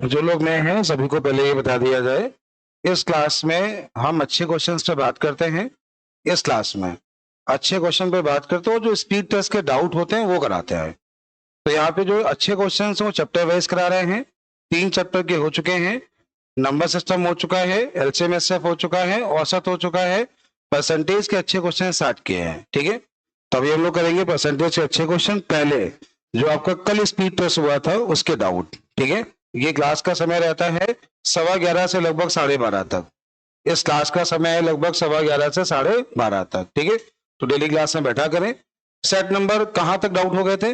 जो लोग नए हैं सभी को पहले ये बता दिया जाए, इस क्लास में हम अच्छे क्वेश्चंस पे बात करते हैं। इस क्लास में अच्छे क्वेश्चन पे बात करते हो, जो स्पीड टेस्ट के डाउट होते हैं वो कराते हैं। तो यहाँ पे जो अच्छे क्वेश्चन हैं वो चैप्टर वाइज करा रहे हैं। 3 चैप्टर के हो चुके हैं। नंबर सिस्टम हो चुका है, एलसीएम एसएफ हो चुका है, औसत हो चुका है, परसेंटेज के अच्छे क्वेश्चन स्टार्ट किए हैं। ठीक है, तभी हम लोग करेंगे परसेंटेज के अच्छे क्वेश्चन पहले, जो आपका कल स्पीड टेस्ट हुआ था उसके डाउट। ठीक है, ये क्लास का समय रहता है 11:15 से लगभग 12:30 तक। इस क्लास का समय है लगभग 11:15 से 12:30 तक। ठीक है, तो डेली क्लास में बैठा करें। सेट नंबर कहाँ तक डाउट हो गए थे?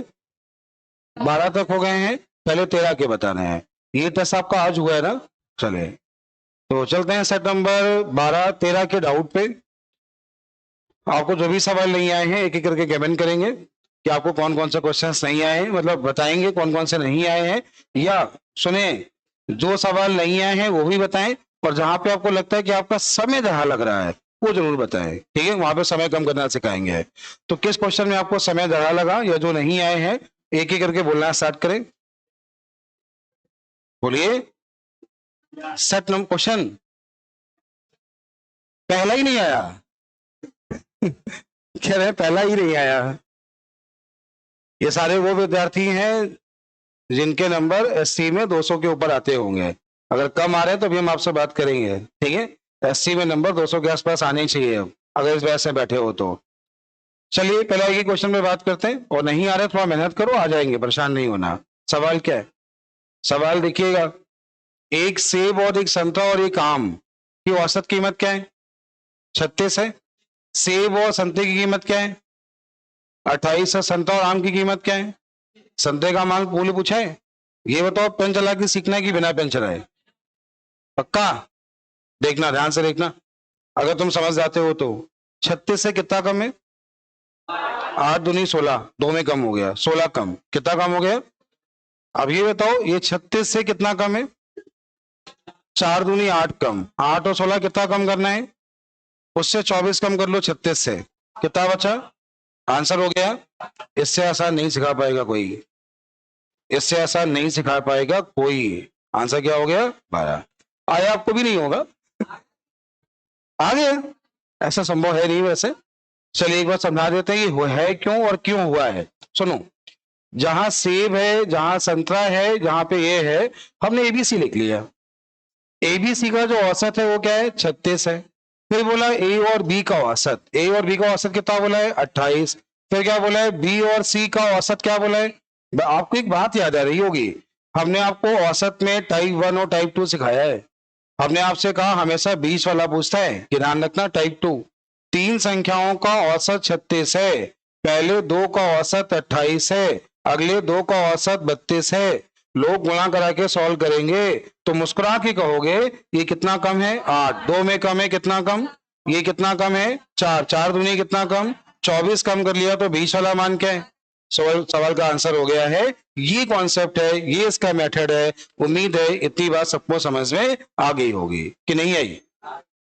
12 तक हो गए हैं, पहले 13 के बताने हैं। ये टेस्ट आपका आज हुआ है ना? चले तो चलते हैं सेट नंबर 12-13 के डाउट पे। आपको जो भी सवाल नहीं आए हैं एक एक करके कमेंट करेंगे कि आपको कौन कौन से क्वेश्चंस नहीं आए हैं, मतलब बताएंगे कौन कौन से नहीं आए हैं, या सुने जो सवाल नहीं आए हैं वो भी बताएं, और जहां पे आपको लगता है कि आपका समय ज्यादा लग रहा है वो जरूर बताएं। ठीक है, वहां पे समय कम करना सिखाएंगे। तो किस क्वेश्चन में आपको समय ज्यादा लगा या जो नहीं आए हैं, एक एक करके बोलना स्टार्ट करें। बोलिए। सेट नंबर क्वेश्चन पहला ही नहीं आया। कह रहे पहला ही नहीं आया। ये सारे वो विद्यार्थी हैं जिनके नंबर एससी में 200 के ऊपर आते होंगे। अगर कम आ रहे हैं तो भी हम आपसे बात करेंगे। ठीक है, एससी में नंबर 200 के आसपास आने ही चाहिए अब, अगर इस वजह से बैठे हो तो। चलिए पहले एक क्वेश्चन पे बात करते हैं, और नहीं आ रहे थोड़ा मेहनत करो, आ जाएंगे, परेशान नहीं होना। सवाल क्या है? सवाल देखिएगा, एक सेब और एक संतरा और एक आम की औसत कीमत क्या है? 36 है। सेब और संतरे की कीमत क्या है? 28 है। संतरा और आम की कीमत क्या है? संतरे का माल पूल पूछा है। ये बताओ पेन चला के सीखना है कि बिना पेन चलाए? पक्का? देखना, ध्यान से देखना, अगर तुम समझ जाते हो तो। 36 से कितना कम है? 8 दूनी 16, 2 में कम हो गया, 16 कम, कितना कम हो गया? अब ये बताओ ये 36 से कितना कम है? 4 दूनी 8 कम, 8 और 16 कितना कम करना है? उससे 24 कम कर लो 36 से, कितना बचा? आंसर हो गया। इससे आसान नहीं सिखा पाएगा कोई, इससे आसान नहीं सिखा पाएगा कोई। आंसर क्या हो गया? 12। आया आपको भी नहीं होगा, आ गया, ऐसा संभव है नहीं वैसे। चलिए एक बार समझा देते हैं ये है क्यों और क्यों हुआ है। सुनो, जहां सेब है, जहां संतरा है, जहां पे ये है, हमने एबीसी लिख लिया। एबीसी का जो औसत है वो क्या है? 36 है। फिर बोला ए और बी का औसत, ए और बी का औसत कितना बोला है? 28। फिर क्या बोला है? बी और सी का औसत क्या बोला है? आपको एक बात याद आ रही होगी, हमने आपको औसत में टाइप 1 और टाइप 2 सिखाया है। हमने आपसे कहा हमेशा 20 वाला पूछता है, कि ध्यान रखना टाइप 2। 3 संख्याओं का औसत 36 है, पहले 2 का औसत 28 है, अगले 2 का औसत 32 है। लोग गुणा करा के सॉल्व करेंगे तो मुस्कुरा के कहोगे ये कितना कम है? 8। 2 में कम है, कितना कम? ये कितना कम है? 4। 4 दूनी कितना कम? 24 कम कर लिया तो 20 वाला मान क्या है? सवाल का आंसर हो गया है। ये कॉन्सेप्ट है, ये इसका मेथड है। उम्मीद है इतनी बात सबको समझ में आ गई होगी कि नहीं आई?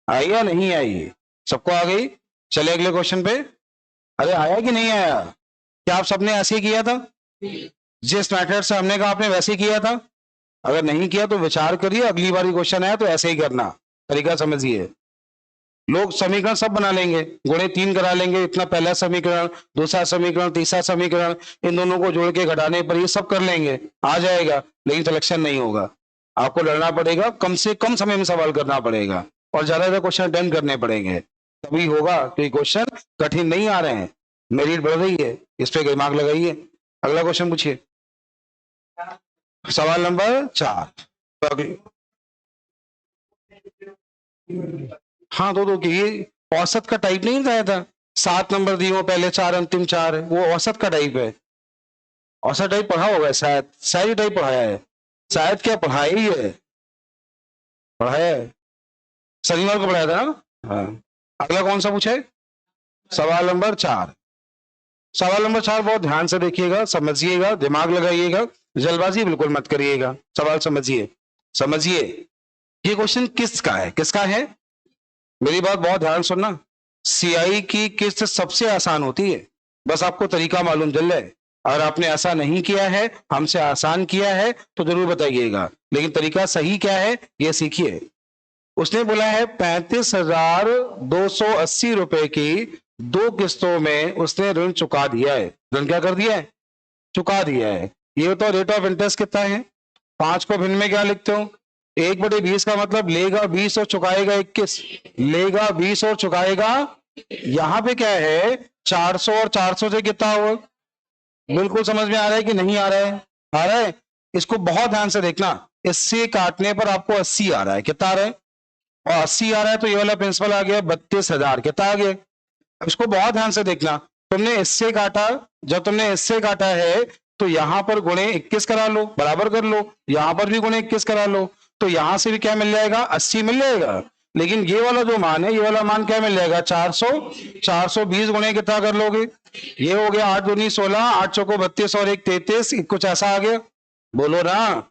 आई या नहीं आई? सबको आ गई। चले अगले क्वेश्चन पे। अरे आया कि नहीं आया? क्या आप सबने ऐसे ही किया था? जिस मेथड से हमने कहा आपने वैसे ही किया था? अगर नहीं किया तो विचार करिए, अगली बार क्वेश्चन आया तो ऐसे ही करना, तरीका समझिए। लोग समीकरण सब बना लेंगे, गुणे 3 करा लेंगे, इतना पहला समीकरण, दूसरा समीकरण, तीसरा समीकरण, इन दोनों को जोड़ के घटाने पर ये सब कर लेंगे, आ जाएगा, लेकिन सिलेक्शन नहीं होगा। आपको लड़ना पड़ेगा, कम से कम समय में सवाल करना पड़ेगा, और ज्यादा ज्यादा क्वेश्चन अटेम्प्ट करने पड़ेंगे, तभी होगा। तो ये क्वेश्चन कठिन नहीं आ रहे हैं, मेरिट बढ़ रही है, इस पे दिमाग लगाइए। अगला क्वेश्चन पूछिए, सवाल नंबर 4। हाँ दो कि ये औसत का टाइप नहीं बताया था? 7 नंबर दिए हो, पहले 4 अंतिम 4 है, वो औसत का टाइप है। औसत टाइप पढ़ा होगा शायद, शायद टाइप पढ़ाया है, शायद क्या पढ़ाया ही है, पढ़ाया है, शनिवार को पढ़ाया था ना? हाँ। अगला कौन सा पूछे? सवाल नंबर 4। सवाल नंबर 4 बहुत ध्यान से देखिएगा, समझिएगा, दिमाग लगाइएगा, जल्दबाजी बिल्कुल मत करिएगा, सवाल समझिए। समझिए, ये क्वेश्चन किसका है? किसका है? मेरी बात बहुत ध्यान सुनना। सीआई की किस्त सबसे आसान होती है, बस आपको तरीका मालूम चल जाए। अगर आपने ऐसा नहीं किया है, हमसे आसान किया है, तो जरूर बताइएगा, लेकिन तरीका सही क्या है ये सीखिए। उसने बोला है 35,280 रुपए की 2 किस्तों में उसने ऋण चुका दिया है। ऋण क्या कर दिया है? चुका दिया है। ये तो रेट ऑफ इंटरेस्ट कितना है? 5 को भिन्न में क्या लिखते हो? 1/20 का मतलब लेगा 20 और चुकाएगा 21। लेगा 20 और चुकाएगा, यहां पे क्या है 400 और 400 से कितना हुआ? बिल्कुल समझ में आ रहा है कि नहीं आ रहा है? आ रहा है। इसको बहुत ध्यान से देखना, इससे काटने पर आपको 80 आ रहा है। कितना आ रहा है? और 80 आ रहा है तो ये वाला प्रिंसिपल आ गया 32,000। कितना आ गया? अब इसको बहुत ध्यान से देखना, तुमने इससे काटा, जब तुमने इससे काटा है तो यहां पर गुणे 21 करा लो, बराबर कर लो, यहां पर भी गुणे 21 करा लो, तो यहां से भी क्या मिल जाएगा? 80 मिल जाएगा। लेकिन ये वाला जो मान है, ये वाला मान क्या मिल जाएगा? 400। 420 गुणे कितना कर लोगे? ये हो गया 8 दूनी 16, 8 चौको 32 और 1 33, कुछ ऐसा आ गया। बोलो ना।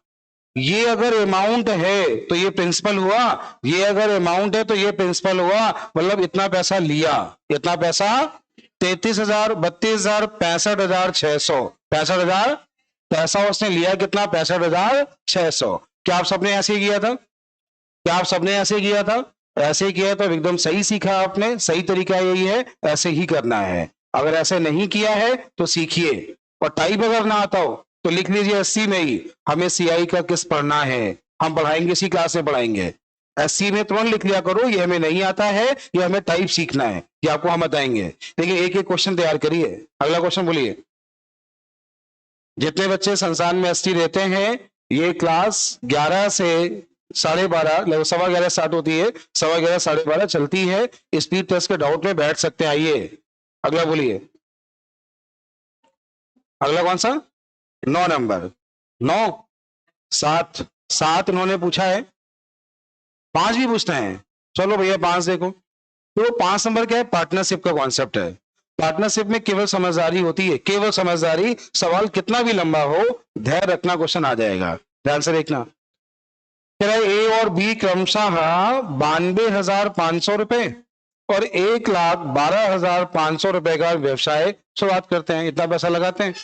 ये अगर अमाउंट है तो ये प्रिंसिपल हुआ, ये अगर अमाउंट है तो ये प्रिंसिपल हुआ, मतलब इतना पैसा लिया। इतना पैसा 33,000, 32,000, 65,600, 65,000 पैसा उसने लिया। कितना? 65,600। क्या आप सबने ऐसे ही किया था? क्या आप सबने ऐसे किया था? ऐसे किया तो एकदम सही सीखा आपने। सही तरीका यही है, ऐसे ही करना है। अगर ऐसे नहीं किया है तो सीखिए। और टाइप अगर ना आता हो तो लिख लीजिए 80 में ही हमें सीआई का किस पढ़ना है, हम पढ़ाएंगे, इसी क्लास में पढ़ाएंगे। 80 में तुरंत लिख लिया करो ये हमें नहीं आता है, ये हमें टाइप सीखना है, ये आपको हम बताएंगे। लेकिन एक एक क्वेश्चन तैयार करिए। अगला क्वेश्चन बोलिए। जितने बच्चे संस्थान में 80 रहते हैं, ये क्लास 11 से 12:30, लगभग 11:15 स्टार्ट होती है, 11:15 12:30 चलती है। स्पीड टेस्ट के डाउट में बैठ सकते हैं। आइए अगला बोलिए। अगला कौन सा? 9 नंबर। 9, 7, 7 इन्होंने पूछा है, 5 भी पूछते हैं। चलो भैया 5 देखो। तो 5 नंबर क्या है? पार्टनरशिप का कॉन्सेप्ट है। पार्टनरशिप में केवल समझदारी होती है, केवल समझदारी। सवाल कितना भी लंबा हो, धैर्य रखना, क्वेश्चन आ जाएगा। ध्यान से देखना। कह रहा है ए और बी क्रमशः 92,500 रुपए और 1,12,500 रुपए का व्यवसाय शुरुआत करते हैं। इतना पैसा लगाते हैं।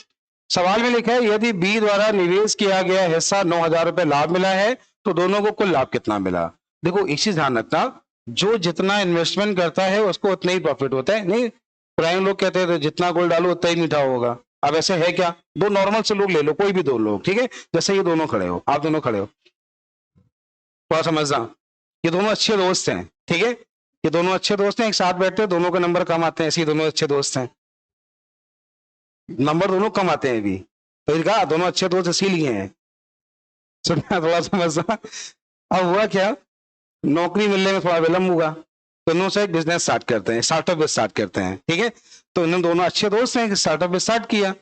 सवाल में लिखा है यदि बी द्वारा निवेश किया गया हिस्सा 9,000 रुपए लाभ मिला है तो दोनों को कुल लाभ कितना मिला? देखो एक चीज ध्यान रखना, जो जितना इन्वेस्टमेंट करता है उसको उतना ही प्रॉफिट होता है। नहीं, प्राइम लोग कहते हैं जितना गोल्ड डालो उतना ही मीठा होगा। अब ऐसे है क्या? दो नॉर्मल से लोग ले लो, कोई भी दो लोग, ठीक है? जैसे ये दोनों खड़े हो, आप दोनों खड़े हो, थोड़ा समझना। ये दोनों अच्छे दोस्त हैं, ठीक है? ये दोनों अच्छे दोस्त हैं, एक साथ बैठते हैं, दोनों के नंबर कम आते हैं, ऐसे ही दोनों अच्छे दोस्त हैं। नंबर दोनों कम आते हैं अभी, तो कहा दोनों अच्छे दोस्त इसीलिए हैं। सुनना, थोड़ा समझना। अब हुआ क्या, नौकरी मिलने में थोड़ा विलंब हुआ, दोनों से एक बिजनेस स्टार्ट करते हैं, स्टार्टअप स्टार्ट करते हैं, ठीक है? तो इन दोनों अच्छे दोस्त हैं, स्टार्टअप स्टार्ट किया।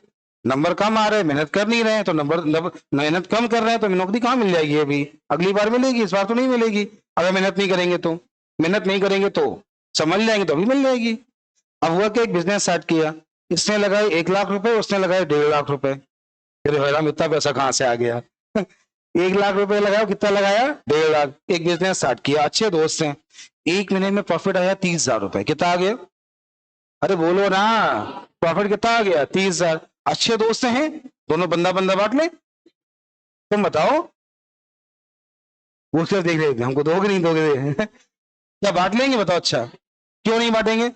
नंबर कम आ रहे हैं, मेहनत कर नहीं रहे हैं, तो मेहनत कम कर रहे हैं तो नौकरी कहाँ मिल जाएगी? अभी अगली बार मिलेगी, इस बार तो नहीं मिलेगी। अगर मेहनत नहीं करेंगे तो, मेहनत नहीं करेंगे तो समझ जाएंगे तो अभी मिल जाएगी। अब हुआ कि एक बिजनेस स्टार्ट किया, इसने लगाए 1 लाख रुपए, उसने लगाए 1.5 लाख रुपए। फिर भाई इतना पैसा कहाँ से आ गया? 1 लाख रुपए लगाया, कितना लगाया? 1.5 लाख। एक बिजनेस स्टार्ट किया, अच्छे दोस्त हैं, 1 महीने में प्रॉफिट आया 30,000 रुपए। कितना आ गया? अरे बोलो ना, प्रॉफिट कितना आ गया? 30,000। अच्छे दोस्त हैं दोनों, बंदा बंदा बांट ले। तुम बताओ, वो सिर्फ देख रहे थे हमको दोगे नहीं दोगे? क्या बांट लेंगे? बताओ। अच्छा, क्यों नहीं बांटेंगे?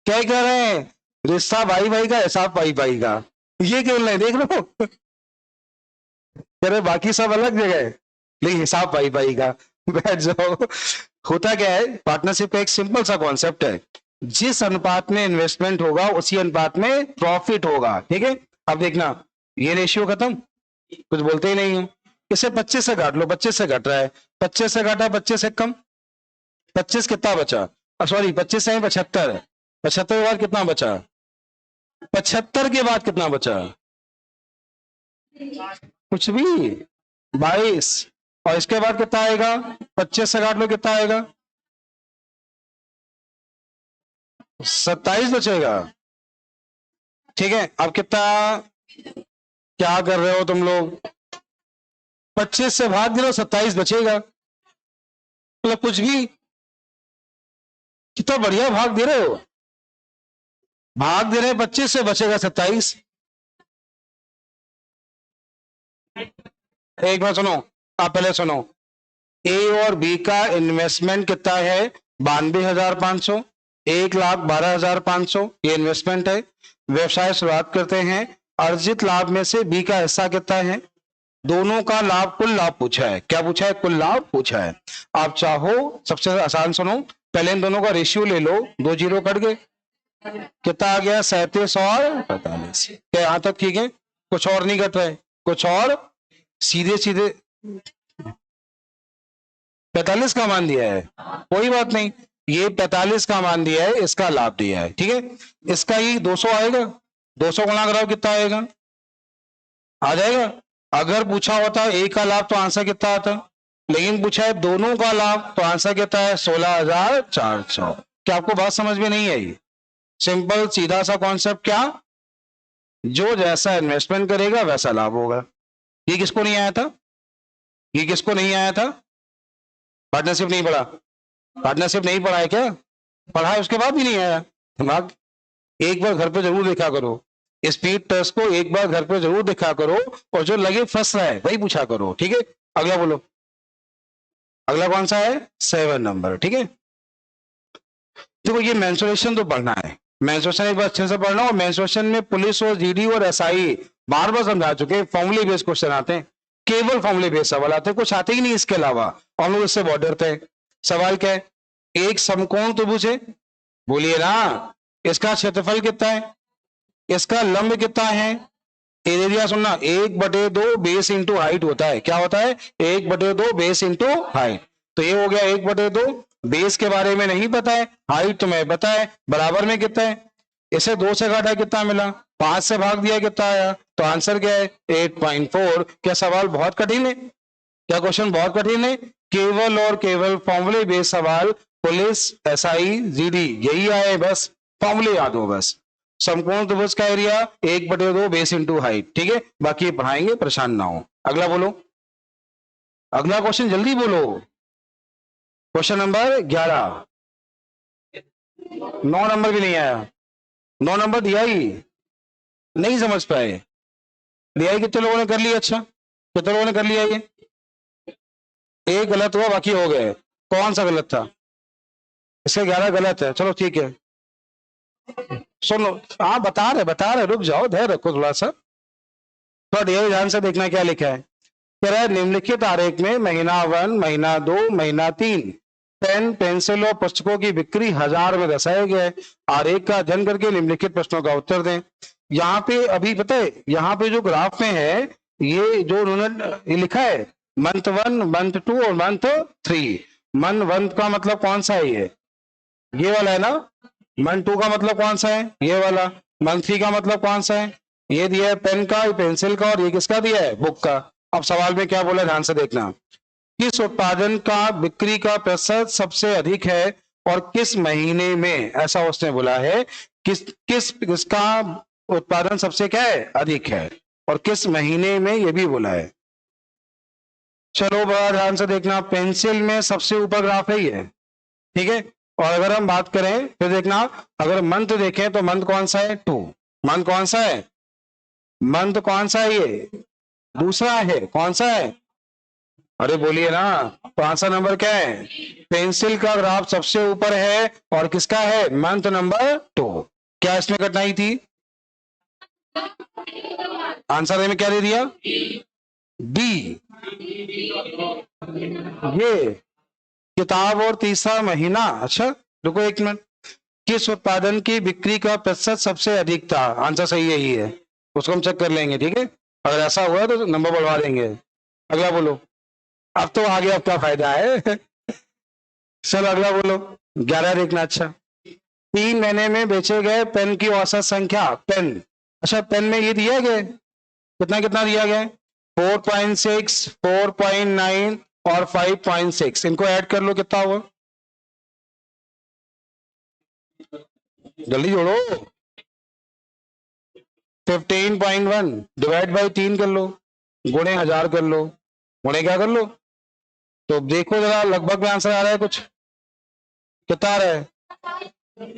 क्या कह रहे हैं? रिश्ता भाई भाई का, हिसाब भाई भाई का, ये क्यों नहीं? देख लो, कह रहे बाकी सब अलग जगह है लेकिन हिसाब भाई भाई का। बैठ जाओ। होता क्या है, पार्टनरशिप का एक सिंपल सा कॉन्सेप्ट है, जिस अनुपात में इन्वेस्टमेंट होगा उसी अनुपात में प्रॉफिट होगा, ठीक है? अब देखना, ये रेशियो खत्म, कुछ बोलते ही नहीं हो। इसे 25 से घाट लो, 25 से घट रहा है, 25 से घटा 25 से कम, 25 कितना बचा? सॉरी 25 से 75 है, 75 के बाद कितना बचा? 75 के बाद कितना बचा? कुछ भी, 22। और इसके बाद कितना आएगा? 25 से काट लो, कितना आएगा? 27 बचेगा, ठीक है? अब कितना, क्या कर रहे हो तुम लोग? 25 से भाग दे लो, 27 बचेगा। मतलब कुछ भी, कितना बढ़िया भाग दे रहे हो। भाग दे रहे 25 से, बचेगा 27। एक बार सुनो, आप पहले सुनो। ए और बी का इन्वेस्टमेंट कितना है? 92,500। 1,12,500 ये इन्वेस्टमेंट है। व्यवसाय शुरुआत करते हैं। अर्जित लाभ में से बी का हिस्सा कितना है? दोनों का लाभ, कुल लाभ पूछा है। क्या पूछा है? कुल लाभ पूछा है। आप चाहो सबसे आसान सुनो, पहले इन दोनों का रेशियो ले लो, 2 जीरो कट गए, कितना आ गया? 37 और 45। क्या यहां तक ठीक है? कुछ और नहीं कट रहा है, कुछ और? सीधे सीधे 45 का मान दिया है, कोई बात नहीं, ये 45 का मान दिया है, इसका लाभ दिया है, ठीक है। इसका ही 200 आएगा, 200 गुणा कराओ, कितना आएगा? आ जाएगा। अगर पूछा होता ए का लाभ तो आंसर कितना आता, लेकिन पूछा है दोनों का लाभ तो आंसर कितना है? 16,400। क्या आपको बात समझ में नहीं आई? सिंपल सीधा सा कॉन्सेप्ट। क्या? जो जैसा इन्वेस्टमेंट करेगा वैसा लाभ होगा। ये किसको नहीं आया था? ये किसको नहीं आया था? पार्टनरशिप नहीं पढ़ा? पार्टनरशिप नहीं पढ़ा है क्या? पढ़ा है, उसके बाद भी नहीं आया दिमाग। एक बार घर पे जरूर देखा करो, स्पीड टेस्ट को एक बार घर पे जरूर देखा करो, और जो लगे फंस रहा है वही पूछा करो, ठीक है। अगला बोलो, अगला कौन सा है? 7 नंबर, ठीक है। देखो ये मेंसुरेशन तो पढ़ना है, मेंसुरेशन एक बार अच्छे से पढ़ना। और मेंसुरेशन में पुलिस और जीडी और एसआई बार बार समझा चुके, फॉर्मूले बेस्ड क्वेश्चन आते हैं, केवल फॉर्मूले बेस्ड सवाल आते हैं, कुछ आते ही नहीं इसके अलावा। हम लोग इससे बहुत डरते हैं। सवाल क्या है? एक समकोण त्रिभुज है, बोलिए ना, इसका क्षेत्रफल कितना है? इसका लंब कितना है? एरिया सुनना, 1/2 बेस इंटू हाइट होता है। क्या होता है? 1/2 बेस इंटू हाइट। तो ये हो गया 1/2। बेस के बारे में नहीं पता है, हाइट तुम्हें पता है। बराबर में कितना है? इसे 2 से काटा, कितना मिला? 5 से भाग दिया, कितना आया? तो आंसर क्या है? 8.4। क्या सवाल बहुत कठिन है? क्या क्वेश्चन बहुत कठिन है? केवल और केवल फॉर्मूले बेस्ड सवाल, पुलिस, एसआई, जीडी, यही आए, बस फॉर्मूले याद हो बस। समकोण त्रिभुज का एरिया 1/2 बेस इंटू हाइट, ठीक है। बाकी पढ़ाएंगे, परेशान ना हो। अगला बोलो, अगला क्वेश्चन जल्दी बोलो। Question number 11। 9 नंबर भी नहीं आया। 9 नंबर दिया ही नहीं, समझ पाए। दिया ही कितने लोगों ने कर लिया? अच्छा, कितने लोगों ने कर लिया? ये एक गलत हुआ, बाकी हो गए। कौन सा गलत था? इसका 11 गलत है, चलो ठीक है। सुनो, हाँ बता रहे, रुक जाओ, धैर्य रखो थोड़ा सा। थोड़ा ध्यान से देखना क्या लिखा है। कह रहा है निम्नलिखित आरेख में महीना 1, महीना 2, महीना 3 पेन, पेंसिल और पुस्तकों की बिक्री 1000 में दर्शाया गया है। आरेख का अध्ययन करके निम्नलिखित प्रश्नों का उत्तर दें। यहाँ पे अभी पता है, यहाँ पे जो ग्राफ में है, ये जो उन्होंने लिखा है मंथ 1, मंथ 2 और मंथ 3। मंथ 1 का मतलब कौन सा है? ये वाला है ना। मंथ 2 का मतलब कौन सा है? ये वाला। मंथ 3 का मतलब कौन सा है? ये दिया है पेन का, पेंसिल का, और ये किसका दिया है? बुक का। अब सवाल में क्या बोला, ध्यान से देखना। किस उत्पादन का बिक्री का प्रतिशत सबसे अधिक है और किस महीने में? ऐसा उसने बोला है। किसका उत्पादन सबसे क्या है? अधिक है, और किस महीने में, ये भी बोला है। चलो बड़ा ध्यान से देखना, पेंसिल में सबसे ऊपर ग्राफ है ये, ठीक है। और अगर हम बात करें फिर देखना, अगर मंथ देखें तो मंथ कौन सा है? 2। मंथ कौन सा है? मंथ कौन सा है? ये दूसरा है। कौन सा है? अरे बोलिए ना। 5वां नंबर क्या है? पेंसिल का ग्राफ सबसे ऊपर है, और किसका है? Month number 2। क्या इसमें कठिनाई थी? आंसर में क्या दे दिया? डी। ये किताब और तीसरा महीना। अच्छा रुको एक मिनट। किस उत्पादन की बिक्री का प्रतिशत सबसे अधिक था? आंसर सही यही है, उसको हम चेक कर लेंगे, ठीक है। अगर ऐसा हुआ तो नंबर बढ़वा देंगे। अगला बोलो। अब तो आगे अब क्या फायदा है? चलो अगला बोलो। 11 देखना। अच्छा, 3 महीने में बेचे गए पेन की औसत संख्या। पेन, अच्छा पेन में ये दिया गया कितना कितना दिया गया? 4.6, 4.9 और 5.6। इनको ऐड कर लो, कितना हुआ? जल्दी जोड़ो। 15.1 डिवाइड बाई 3 कर लो, गुणे 1000 कर लो, गुणे क्या कर लो? तो देखो जरा, लगभग में आंसर आ रहा है कुछ? कितना आ रहा है?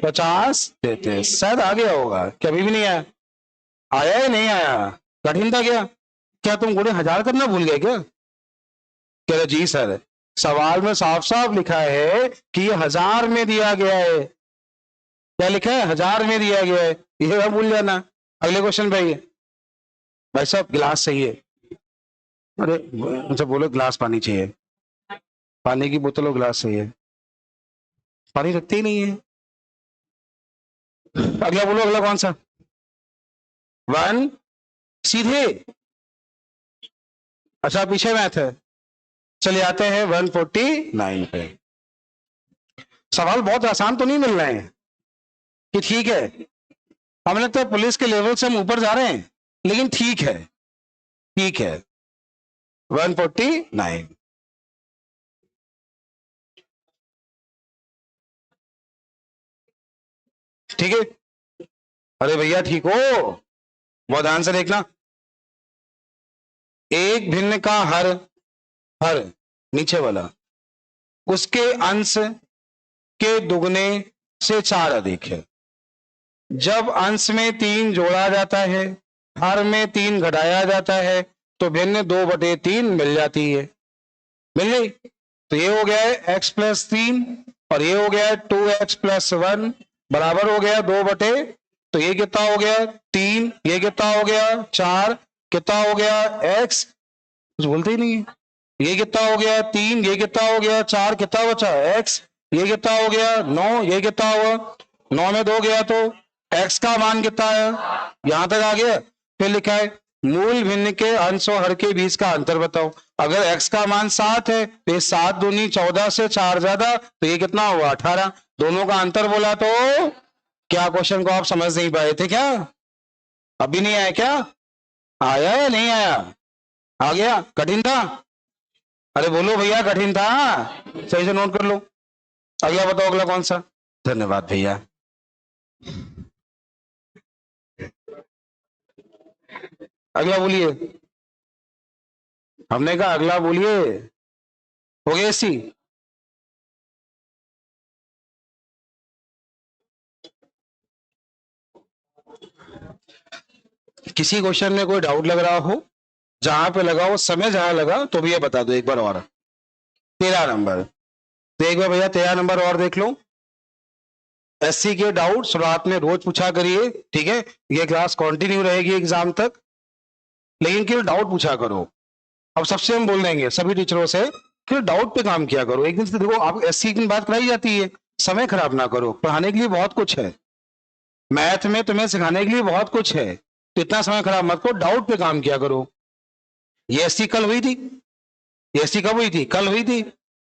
50 देते, शायद आ गया होगा, क्या अभी भी नहीं आया? आया या नहीं आया? कठिन था क्या? क्या तुम गुणे 1000 करना भूल गए क्या? कह रहे जी सर, सवाल में साफ साफ लिखा है कि ये 1000 में दिया गया है। क्या लिखा है? 1000 में दिया गया है, ये ना भूल जाना। अगले क्वेश्चन पे आइए। भाई साहब गिलास चाहिए। अरे अच्छा बोलो, गिलास पानी चाहिए, पानी की बोतल और गिलास चाहिए, पानी रखते ही नहीं है। अगला बोलो, अगला कौन सा? 1 सीधे। अच्छा पीछे मैथ है। चलिए आते हैं 149 पे। सवाल बहुत आसान तो नहीं मिल रहे हैं कि ठीक है, हमने तो पुलिस के लेवल से हम ऊपर जा रहे हैं, लेकिन ठीक है, ठीक है। 149। ठीक है। अरे भैया ठीक हो? बहुत ध्यान से देखना। एक भिन्न का हर, हर नीचे वाला, उसके अंश के दुगने से 4 अधिक है। जब अंश में 3 जोड़ा जाता है, हर में 3 घटाया जाता है, तो भिन्न 2/3 मिल जाती है। मिल गई? तो ये हो गया है x+3 और ये हो गया है 2x+1 बराबर हो गया 2 बटे, तो ये कितना हो गया 3, ये कितना हो गया 4, कितना हो गया x, कुछ बोलते ही नहीं है। ये कितना हो गया 3, ये कितना हो गया 4, कितना बचा x, ये कितना हो गया 9, ये कितना हुआ 9 में 2 गया, तो x का मान कितना है, यहां तक आ गया। फिर लिखा है मूल भिन्न के अंश और हर के बीच का अंतर बताओ। अगर x का मान 7 है तो ये 7 दूनी 14 से 4 ज्यादा, तो ये कितना हुआ 18। दोनों का अंतर बोला तो क्या क्वेश्चन को आप समझ नहीं पाए थे क्या? अभी नहीं आया क्या? आया या नहीं आया? आ गया? कठिन था? अरे बोलो भैया कठिन था? सही से नोट कर लो। अगला बताओ, अगला कौन सा? धन्यवाद भैया। अगला बोलिए। हमने कहा अगला बोलिए। हो गया सी? किसी क्वेश्चन में कोई डाउट लग रहा हो, जहां पे लगा हो, समय जहां लगा तो भी ये बता दो एक बार और। 13 नंबर, तो एक बार भैया 13 नंबर और देख लो। एससी के डाउट शुरुआत में रोज पूछा करिए, ठीक है? ये क्लास कंटिन्यू रहेगी एग्जाम तक, लेकिन केवल डाउट पूछा करो। अब सबसे हम बोल देंगे सभी टीचरों से कि डाउट पे काम किया करो। एक दिन से देखो, आप एससी की बात कराई जाती है, समय खराब ना करो, पढ़ाने के लिए बहुत कुछ है, मैथ में तुम्हें सिखाने के लिए बहुत कुछ है, तो इतना समय खराब मत करो, डाउट पे काम किया करो। ये एससी कल हुई थी, ये एससी कब हुई थी? कल हुई थी।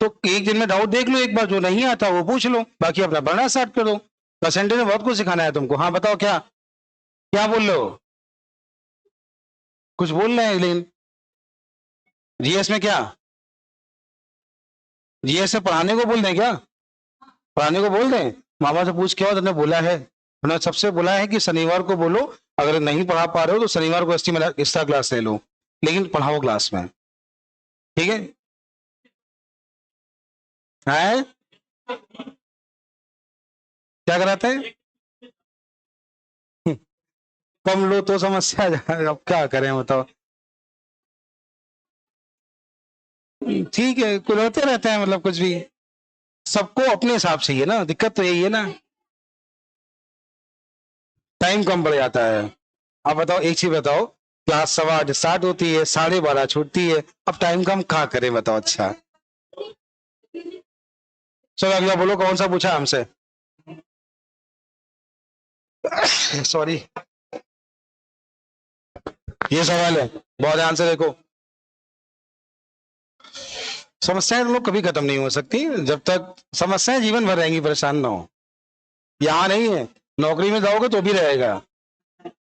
तो एक दिन में डाउट देख लो एक बार, जो नहीं आता वो पूछ लो, बाकी अपना पढ़ना स्टार्ट कर दो। परसेंटेज में बहुत कुछ सिखाना है तुमको। हाँ बताओ, क्या क्या बोल रहे हो? कुछ बोल रहे हैं लेकिन जीएस में क्या? जीएस से पढ़ाने को बोल दें क्या? पढ़ाने को बोल दें? मामा से पूछ के आओ, तुमने बोला है, उन्होंने सबसे बोला है कि शनिवार को बोलो, अगर नहीं पढ़ा पा रहे हो तो शनिवार को एक्स्ट्रा क्लास ले लो, लेकिन पढ़ाओ क्लास में, ठीक है? है क्या कराते हैं? कम लो तो समस्या आ जाए, अब क्या करें बताओ। ठीक है, कुछ होते रहते हैं, मतलब कुछ भी, सबको अपने हिसाब से ही है ना, दिक्कत तो यही है ना, टाइम कम पड़ जाता है। अब बताओ एक चीज बताओ, क्लास 8:15 स्टार्ट होती है, 12:30 छूटती है, अब टाइम कम कहाँ करें बताओ? अच्छा चलो अगला बोलो, कौन सा पूछा हमसे? सॉरी, ये सवाल है, बहुत ध्यान से देखो। समस्याएं लोग कभी खत्म नहीं हो सकती, जब तक समस्याएं जीवन भर रहेंगी, परेशान ना हो। यहाँ नहीं है, नौकरी में जाओगे तो भी रहेगा,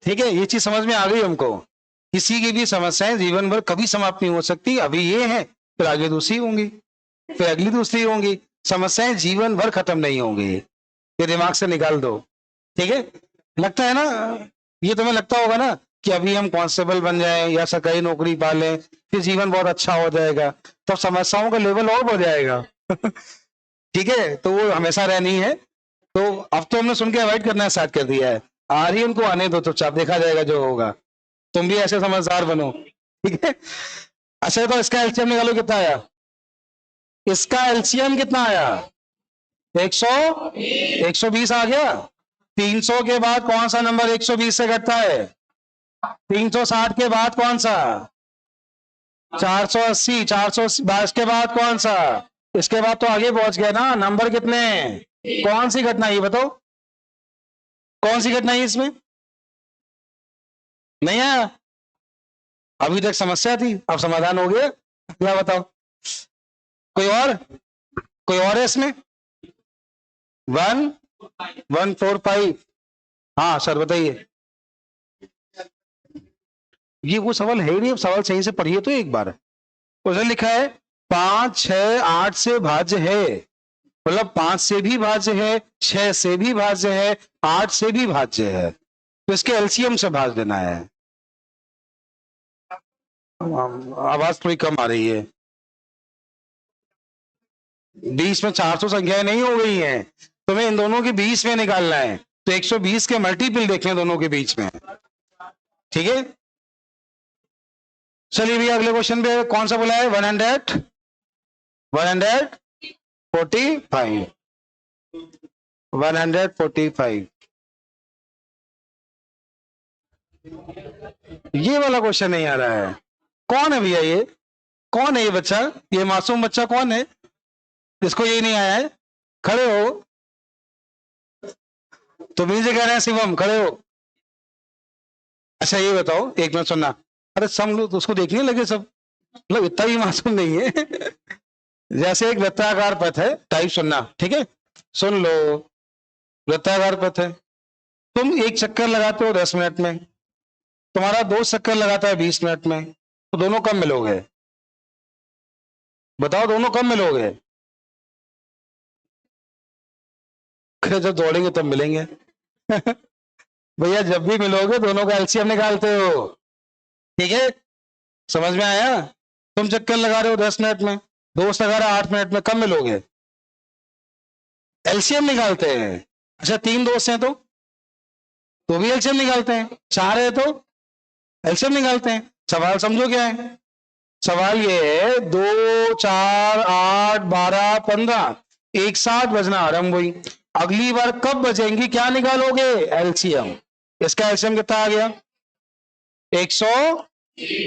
ठीक है? ये चीज समझ में आ गई हमको। किसी की भी समस्याएं जीवन भर कभी समाप्त नहीं हो सकती। अभी ये है, फिर आगे दूसरी होंगी, फिर अगली दूसरी होंगी, समस्याएं जीवन भर खत्म नहीं होंगी, ये दिमाग से निकाल दो, ठीक है? लगता है ना, ये तुम्हें लगता होगा ना कि अभी हम कांस्टेबल बन जाएं या सरकारी नौकरी पा लें, फिर जीवन बहुत अच्छा हो जाएगा, तो समस्याओं का लेवल और बढ़ जाएगा। ठीक है, तो वो हमेशा रहनी है। तो अब तो हमने सुन के अवॉइड करना स्टार्ट कर दिया है। आ रही उनको आने दो, चुपचाप देखा जाएगा जो होगा। तुम भी ऐसे समझदार बनो, ठीक है। अच्छा तो इसका एलसीएम निकालो, कितना आया? इसका एलसीएम कितना आया? 120 आ गया। 300 के बाद कौन सा नंबर 120 से घटता है? 360 के बाद कौन सा? 480। 420 के बाद कौन सा? इसके बाद तो आगे पहुंच गया ना। नंबर कितने? कौन सी घटना ये बताओ, कौन सी घटना है इसमें? नहीं आया? अभी तक समस्या थी, अब समाधान हो गया। क्या बताओ, कोई और? कोई और है इसमें? 1145। हाँ सर बताइए। ये वो सवाल है ही नहीं, सवाल सही से पढ़िए तो एक बार। उसने लिखा है 5, 6, 8 से भाज्य है, मतलब 5 से भी भाज्य है, 6 से भी भाज्य है, 8 से भी भाज्य है, तो इसके एलसीएम से भाज देना है। आवाज थोड़ी कम आ रही है। 20 में 400 संख्याएं नहीं हो गई हैं, तुम्हें इन दोनों के 20 में निकालना है, तो 120 के मल्टीपल देखें दोनों के बीच में, ठीक है। चलिए भैया अगले क्वेश्चन पे कौन सा बोला है? 145। 145 ये वाला क्वेश्चन नहीं आ रहा है। कौन है भैया ये? कौन है ये बच्चा? ये मासूम बच्चा कौन है जिसको ये नहीं आया है? खड़े हो। तो मुझे कह रहे हैं शिवम खड़े हो। अच्छा ये बताओ, एक मिनट सुनना। अरे सब लोग तो उसको देखने लगे सब, मतलब इतना ही मासूम नहीं है। जैसे एक वृत्ताकार पथ है, टाइप सुनना, ठीक है। सुन लो, वृत्ताकार पथ है, तुम एक चक्कर लगाते हो 10 मिनट में, तुम्हारा 2 चक्कर लगाता है 20 मिनट में, तो दोनों कब मिलोगे? बताओ दोनों कब मिलोगे? जब दौड़ेंगे तब मिलेंगे। भैया जब भी मिलोगे दोनों का एलसीएम निकालते हो, ठीक है। समझ में आया? तुम चक्कर लगा रहे हो 10 मिनट में, दोस्त लगा रहा है 8 मिनट में, कब मिलोगे? एलसीएम निकालते हैं। अच्छा 3 दोस्त हैं तो भी एलसीएम निकालते हैं, 4 है तो एलसीएम निकालते हैं। सवाल समझो क्या है? सवाल ये है 2, 4, 8, 12, 15 एक साथ बजना आरंभ हुई, अगली बार कब बजेंगी क्या निकालोगे? एलसीएम। इसका एलसीएम कितना आ गया? 100,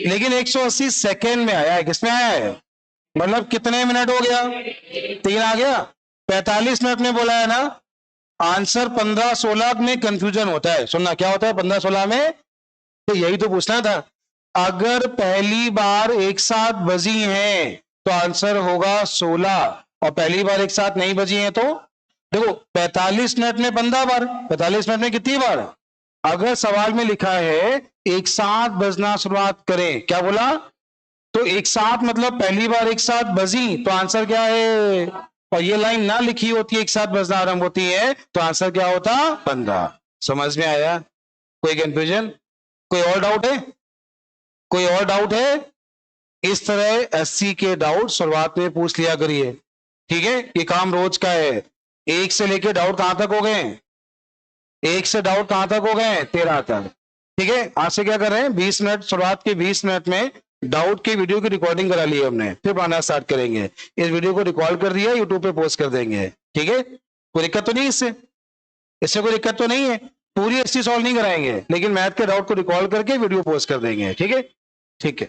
लेकिन 180 सेकेंड में आया है। किसमें आया है? मतलब कितने मिनट हो गया? 3 आ गया। 45 मिनट में बोला है ना। आंसर 15-16 में कंफ्यूजन होता है। सुनना क्या होता है 15-16 में, तो यही तो पूछना था। अगर पहली बार एक साथ बजी हैं तो आंसर होगा 16, और पहली बार एक साथ नहीं बजी हैं तो देखो 45 मिनट में 15 बार, 45 मिनट में कितनी बार? अगर सवाल में लिखा है एक साथ बजना शुरुआत करें, क्या बोला? तो एक साथ मतलब पहली बार एक साथ बजी, तो आंसर क्या है? और ये लाइन ना लिखी होती है एक साथ बजना आरंभ होती है, तो आंसर क्या होता? 15। समझ में आया? कोई कंफ्यूजन? कोई और डाउट है? कोई और डाउट है? इस तरह एससी के डाउट शुरुआत में पूछ लिया करिए, ठीक है। ये काम रोज का है। 1 से लेके डाउट कहां तक हो गए? 1 से डाउट कहां तक हो गए? 13 तक, ठीक है। आज से क्या कर रहे हैं 20 मिनट, शुरुआत के 20 मिनट में डाउट की वीडियो की रिकॉर्डिंग करा ली है हमने, फिर पढ़ाना स्टार्ट करेंगे। इस वीडियो को रिकॉर्ड कर दिया, यूट्यूब पे पोस्ट कर देंगे, ठीक है। कोई दिक्कत तो नहीं इससे? इससे कोई दिक्कत तो नहीं है? पूरी एससी सॉल्व नहीं कराएंगे, लेकिन मैथ के डाउट को रिकॉर्ड करके वीडियो पोस्ट कर देंगे, ठीक है। ठीक है।